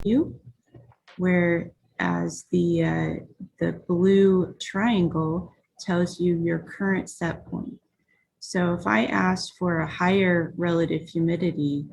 value, whereas the blue triangle tells you your current set point. So if I asked for a higher relative humidity,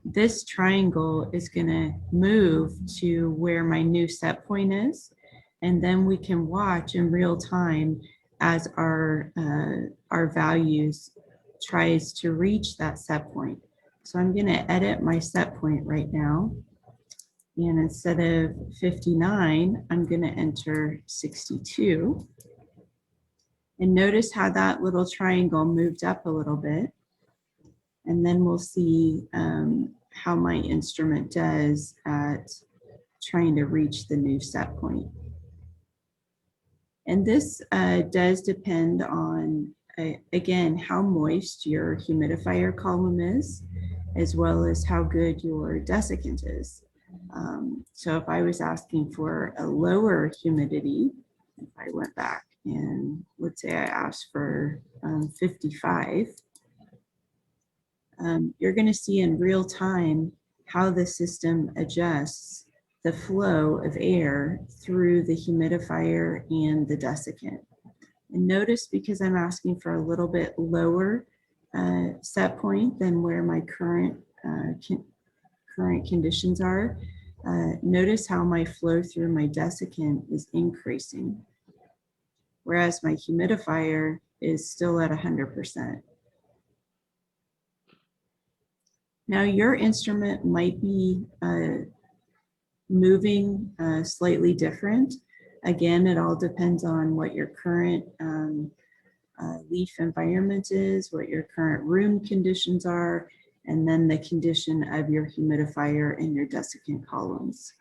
this triangle is going to move to where my new set point is, and then we can watch in real time as our values tries to reach that set point. So I'm going to edit my set point right now. And instead of 59, I'm going to enter 62. And notice how that little triangle moved up a little bit. And then we'll see how my instrument does at trying to reach the new set point. And this does depend on, again, how moist your humidifier column is, as well as how good your desiccant is. So if I was asking for a lower humidity, if I went back and let's say I asked for 55, you're going to see in real time how the system adjusts the flow of air through the humidifier and the desiccant. And notice, because I'm asking for a little bit lower set point than where my current conditions are, notice how my flow through my desiccant is increasing, whereas my humidifier is still at 100%. Now your instrument might be moving slightly different. Again, it all depends on what your current leaf environment is, what your current room conditions are, and then the condition of your humidifier and your desiccant columns.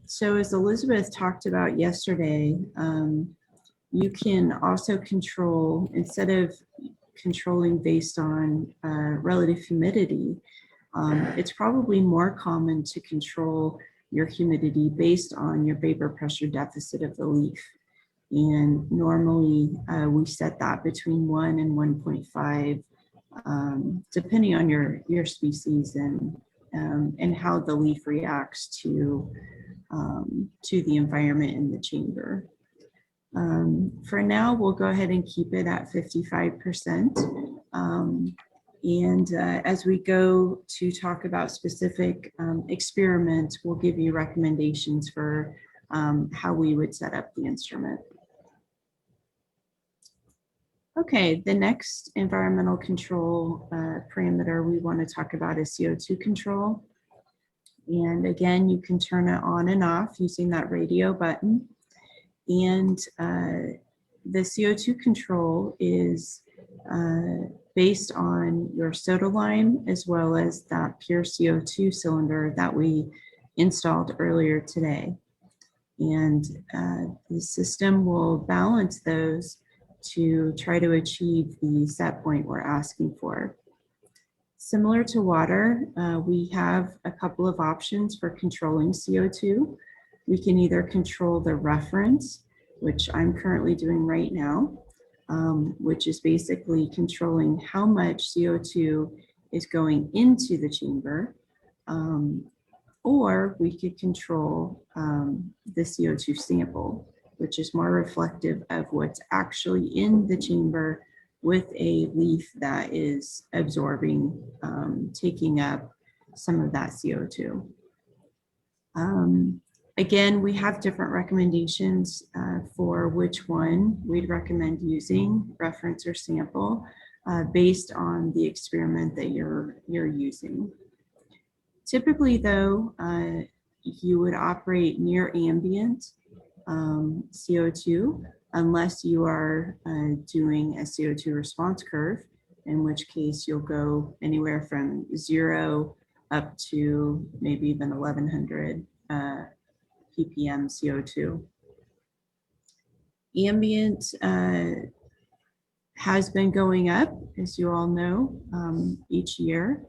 So as Elizabeth talked about yesterday, you can also control, instead of controlling based on relative humidity, it's probably more common to control your humidity based on your vapor pressure deficit of the leaf. And normally we set that between 1 and 1.5, depending on your species and how the leaf reacts to the environment in the chamber. For now, we'll go ahead and keep it at 55%. And as we go to talk about specific experiments, we'll give you recommendations for how we would set up the instrument. Okay, the next environmental control parameter we want to talk about is CO2 control. And again, you can turn it on and off using that radio button. And the CO2 control is based on your soda lime, as well as that pure CO2 cylinder that we installed earlier today. And the system will balance those to try to achieve the set point we're asking for. Similar to water, we have a couple of options for controlling CO2. We can either control the reference, which I'm currently doing right now, which is basically controlling how much CO2 is going into the chamber, or we could control the CO2 sample, which is more reflective of what's actually in the chamber with a leaf that is absorbing, taking up some of that CO2. Again, we have different recommendations for which one we'd recommend using, reference or sample, based on the experiment that you're using. Typically though, you would operate near ambient CO2 unless you are doing a CO2 response curve, in which case you'll go anywhere from 0 up to maybe even 1100 ppm CO2. Ambient has been going up, as you all know, each year.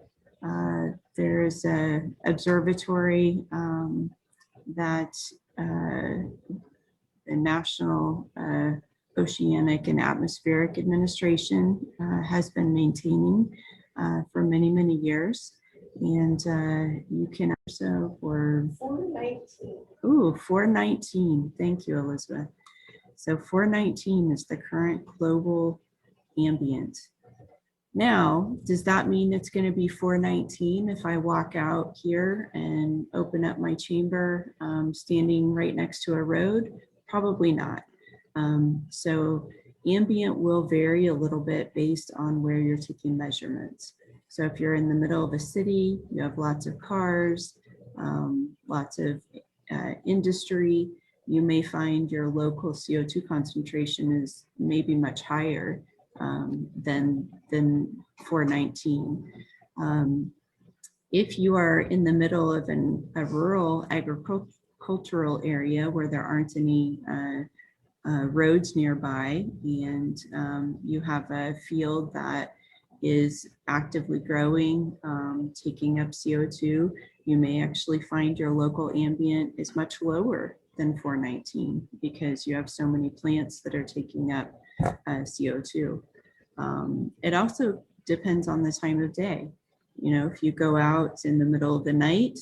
There's an observatory that the National Oceanic and Atmospheric Administration has been maintaining for many, many years. And you can also, for 419. ooh, 419. Thank you, Elizabeth. So 419 is the current global ambient. Now, does that mean it's going to be 419 if I walk out here and open up my chamber standing right next to a road? Probably not. So ambient will vary a little bit based on where you're taking measurements. So if you're in the middle of a city, you have lots of cars, lots of industry, you may find your local CO2 concentration is maybe much higher than 419. If you are in the middle of a rural agricultural area where there aren't any roads nearby, and you have a field that is actively growing, taking up CO2, you may actually find your local ambient is much lower than 419 because you have so many plants that are taking up CO2. It also depends on the time of day. You know, if you go out in the middle of the night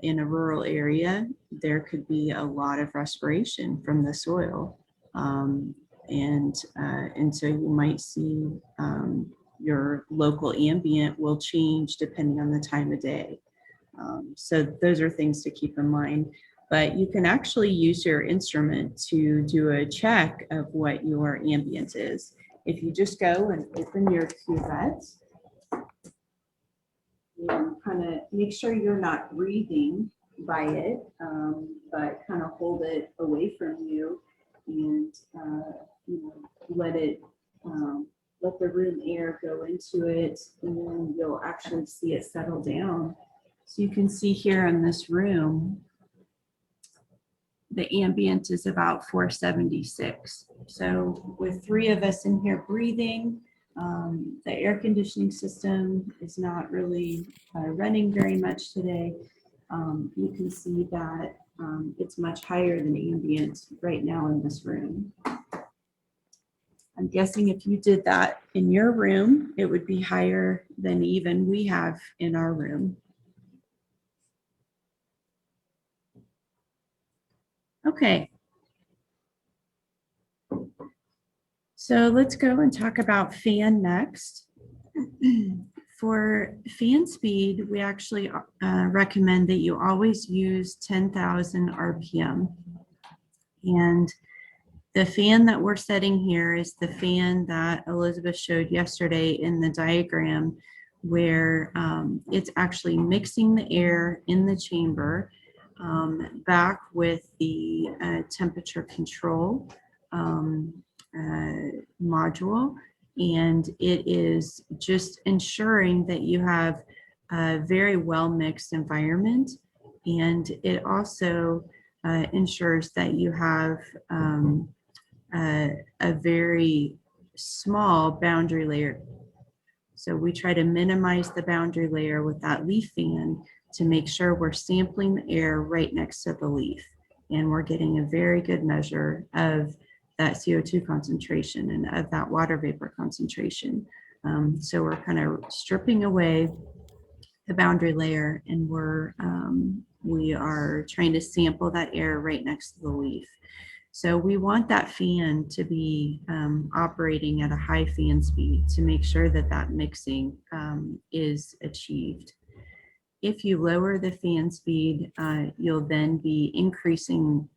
in a rural area, there could be a lot of respiration from the soil. And so you might see your local ambient will change depending on the time of day. So those are things to keep in mind. But you can actually use your instrument to do a check of what your ambient is. If you just go and open your cuvette, and kind of make sure you're not breathing by it, but kind of hold it away from you and let the room air go into it, and you'll actually see it settle down. So you can see here in this room, the ambient is about 476. So with 3 of us in here breathing, the air conditioning system is not really running very much today. You can see that it's much higher than ambient right now in this room. I'm guessing if you did that in your room, it would be higher than even we have in our room. Okay. So let's go and talk about fan next. For fan speed, we actually recommend that you always use 10,000 RPM. And the fan that we're setting here is the fan that Elizabeth showed yesterday in the diagram, where it's actually mixing the air in the chamber back with the temperature control module, and it is just ensuring that you have a very well mixed environment, and it also ensures that you have a very small boundary layer. So we try to minimize the boundary layer with that leaf fan to make sure we're sampling the air right next to the leaf, and we're getting a very good measure of that CO2 concentration and of that water vapor concentration. So we're kind of stripping away the boundary layer, and we are trying to sample that air right next to the leaf. So we want that fan to be operating at a high fan speed to make sure that that mixing is achieved. If you lower the fan speed, you'll then be increasing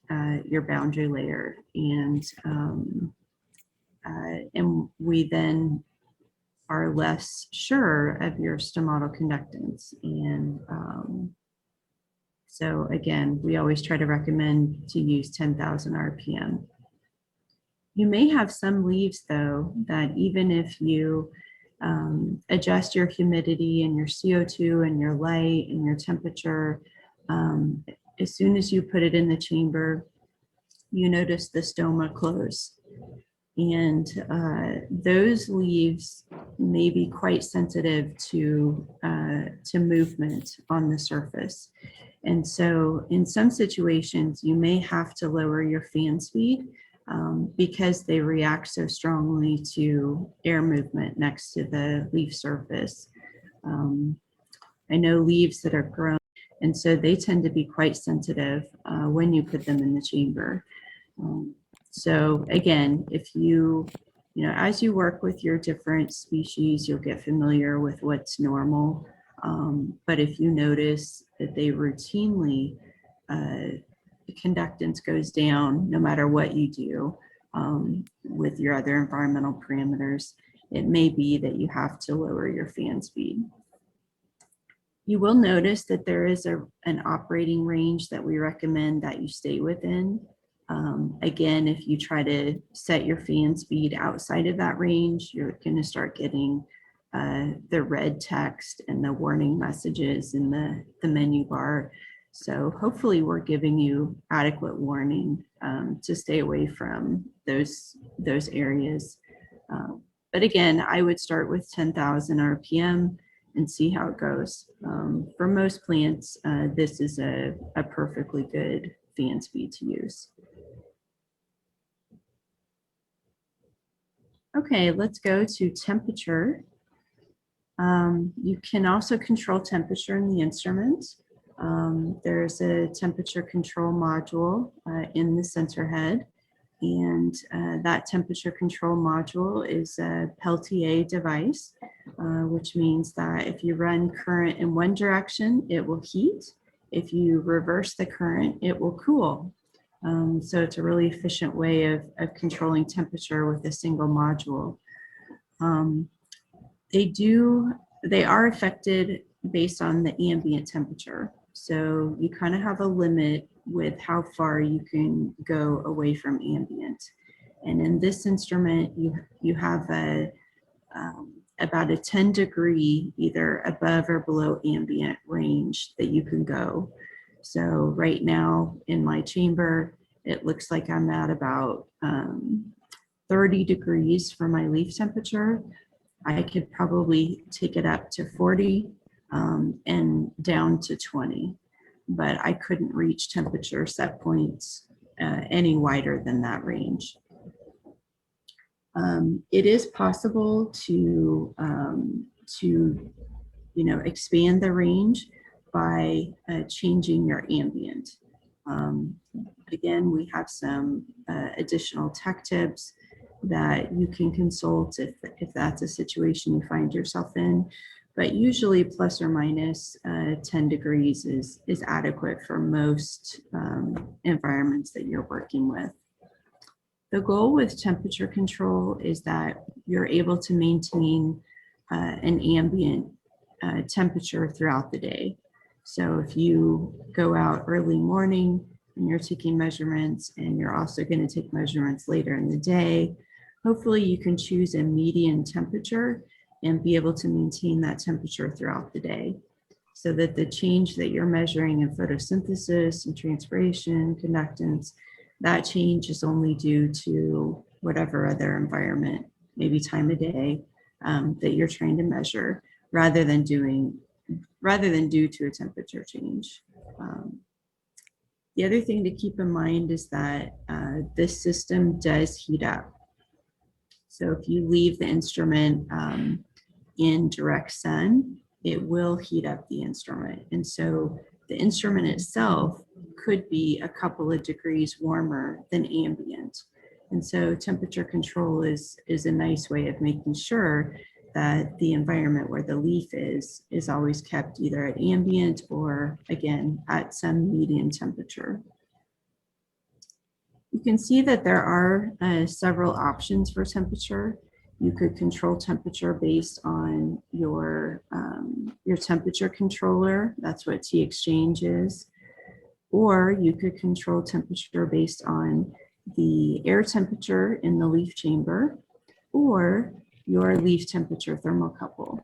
your boundary layer, and we then are less sure of your stomatal conductance. And so again, we always try to recommend to use 10,000 RPM. You may have some leaves though, that even if you adjust your humidity and your CO2 and your light and your temperature, as soon as you put it in the chamber, you notice the stoma close. And those leaves may be quite sensitive to movement on the surface. And so in some situations, you may have to lower your fan speed because they react so strongly to air movement next to the leaf surface. I know leaves that are grown, and so they tend to be quite sensitive when you put them in the chamber. So again, if you know, as you work with your different species, you'll get familiar with what's normal. But if you notice that they routinely, the conductance goes down no matter what you do with your other environmental parameters, it may be that you have to lower your fan speed. You will notice that there is an operating range that we recommend that you stay within. Again, if you try to set your fan speed outside of that range, you're going to start getting the red text and the warning messages in the menu bar. So hopefully we're giving you adequate warning to stay away from those areas. But again, I would start with 10,000 RPM and see how it goes. For most plants, this is a perfectly good fan speed to use. Okay, let's go to temperature. You can also control temperature in the instrument. There's a temperature control module in the sensor head, and that temperature control module is a Peltier device, which means that if you run current in one direction, it will heat. If you reverse the current, it will cool. So it's a really efficient way of controlling temperature with a single module. They are affected based on the ambient temperature. So you kind of have a limit with how far you can go away from ambient. And in this instrument, you have about a 10 degree, either above or below ambient range that you can go. So right now in my chamber, it looks like I'm at about 30 degrees for my leaf temperature. I could probably take it up to 40 and down to 20, but I couldn't reach temperature set points any wider than that range. It is possible to expand the range by changing your ambient. Again, we have some additional tech tips that you can consult if that's a situation you find yourself in. But usually plus or minus 10 degrees is adequate for most environments that you're working with. The goal with temperature control is that you're able to maintain an ambient temperature throughout the day. So if you go out early morning and you're taking measurements and you're also going to take measurements later in the day, hopefully you can choose a median temperature and be able to maintain that temperature throughout the day so that the change that you're measuring in photosynthesis and transpiration, conductance, that change is only due to whatever other environment, maybe time of day that you're trying to measure rather than due to a temperature change. The other thing to keep in mind is that this system does heat up. So if you leave the instrument in direct sun, it will heat up the instrument. And so the instrument itself could be a couple of degrees warmer than ambient. And so temperature control is a nice way of making sure that the environment where the leaf is always kept either at ambient or, again, at some median temperature. You can see that there are several options for temperature. You could control temperature based on your temperature controller. That's what T-Exchange is. Or you could control temperature based on the air temperature in the leaf chamber or your leaf temperature thermocouple.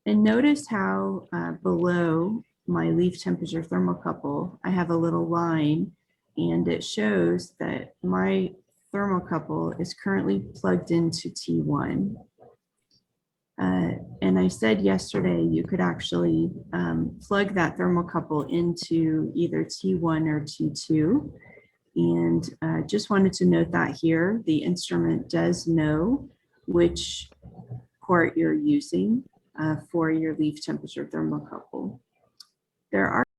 And notice how below my leaf temperature thermocouple, I have a little line, and it shows that my thermocouple is currently plugged into T1. And I said yesterday you could actually plug that thermocouple into either T1 or T2. And just wanted to note that here, the instrument does know which port you're using. for your leaf temperature thermocouple. There are